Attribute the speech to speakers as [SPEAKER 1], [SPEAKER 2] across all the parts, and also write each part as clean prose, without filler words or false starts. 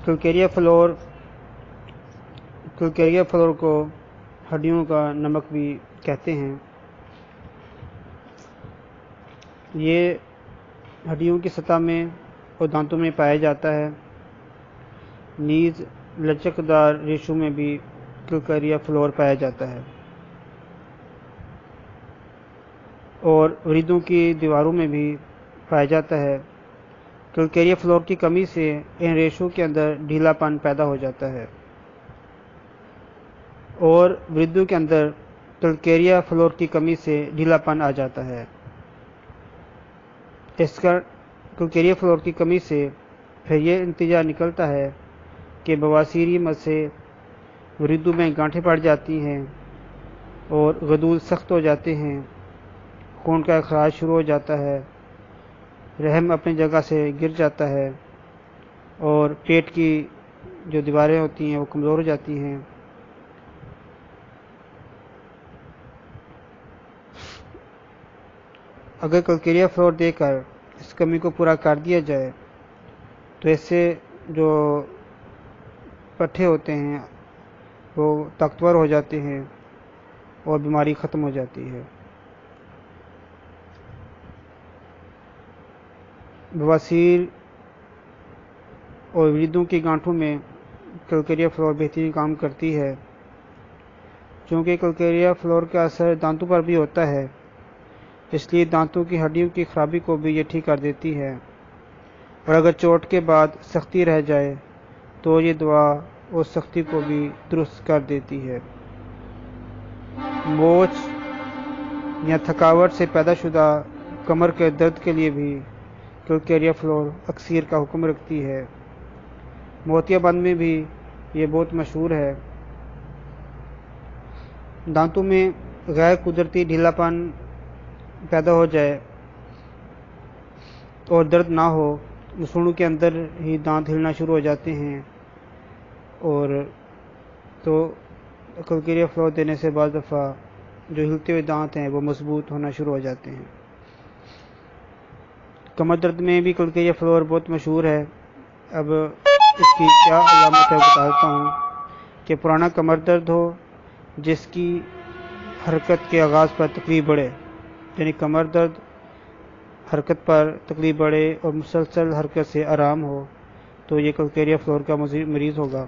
[SPEAKER 1] کلکیریا floor کو ہڈیوں کا نمک بھی کہتے ہیں۔ یہ ہڈیوں کی سطح میں اور دانتوں میں پایا جاتا ہے، نیز لچکدار ریشوں میں بھی کلکیریا فلور پایا جاتا ہے، اور وریدوں کی دیواروں میں بھی پایا جاتا ہے۔ کلکیریا فلور کی کمی سے ان ریشوں کے اندر ڈھیلا پن پیدا ہو جاتا ہے، اور وریدوں کے اندر کلکیریا فلور کی کمی سے ڈھیلا پن آ جاتا ہے۔ اس کا کلکیریا فلور کی کمی سے پھر یہ نتیجہ نکلتا ہے کہ بواسیری مد سے وریدوں میں گانٹھیں پڑ جاتی ہیں اور غدود سخت ہو جاتے ہیں، خون کا اخراج شروع ہو جاتا ہے، رحم اپنی جگہ سے گر جاتا ہے، اور پیٹ کی جو دیواریں ہوتی ہیں وہ کمزور ہو جاتی ہیں۔ اگر کلکیریا فلور دے کر اس کمی کو پورا کر دیا جائے تو اس سے جو پٹھے ہوتے ہیں وہ طاقتور ہو جاتے ہیں اور بیماری ختم ہو جاتی ہے۔ بواسیر اور وریدوں کی گانٹھوں میں کلکیریا فلور بہترین کام کرتی ہے۔ چونکہ کلکیریا فلور کا اثر دانتوں پر بھی ہوتا ہے، اس لیے دانتوں کی ہڈیوں کی خرابی کو بھی یہ ٹھیک کر دیتی ہے، اور اگر چوٹ کے بعد سختی رہ جائے تو یہ دوا اس سختی کو بھی درست کر دیتی ہے۔ موچ یا تھکاوٹ سے پیدا شدہ کمر کے درد کے لیے بھی کلکیریا فلور اکسیر کا حکم رکھتی ہے۔ موتیا بند میں بھی یہ بہت مشہور ہے۔ دانتوں میں غیر قدرتی ڈھیلا پن پیدا ہو جائے اور درد نہ ہو، نسوڑوں کے اندر ہی دانت ہلنا شروع ہو جاتے ہیں، اور تو کلکیریا فلور دینے سے بعض دفعہ جو ہلتے ہوئے دانت ہیں وہ مضبوط ہونا شروع ہو جاتے ہیں۔ کمر درد میں بھی کلکیریا فلور بہت مشہور ہے۔ اب اس کی کیا علامت ہے بتا دیتا ہوں کہ پرانا کمر درد ہو جس کی حرکت کے آغاز پر تکلیف بڑھے، یعنی کمر درد حرکت پر تکلیف بڑھے اور مسلسل حرکت سے آرام ہو، تو یہ کلکیریا فلور کا مریض ہوگا۔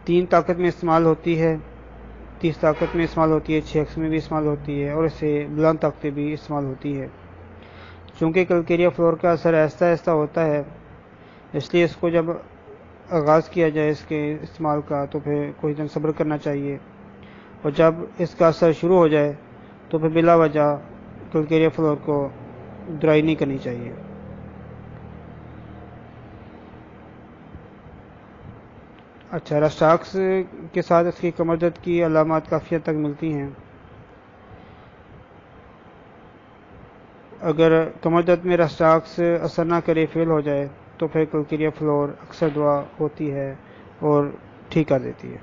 [SPEAKER 1] 3 طاقت میں استعمال ہوتی ہے، 30 طاقت میں استعمال ہوتی ہے، 6x میں بھی استعمال ہوتی ہے، اور اس سے بلند طاقتیں بھی استعمال ہوتی ہے۔ چونکہ کلکیریا فلور کا اثر آہستہ آہستہ ہوتا ہے، اس لیے اس کو جب آغاز کیا جائے اس کے استعمال کا تو پھر کچھ دن صبر کرنا چاہیے، اور جب اس کا اثر شروع ہو جائے تو پھر بلا وجہ کلکیریا فلور کو درائی نہیں کرنی چاہیے۔ اچھا، رسٹاکس کے ساتھ اس کی کمر درد کی علامات کافی حد تک ملتی ہیں۔ اگر کمر درد میں رسٹاکس اثر نہ کرے، فیل ہو جائے، تو پھر کلکیریا فلور اکثر دوا ہوتی ہے اور ٹھیک کر دیتی ہے۔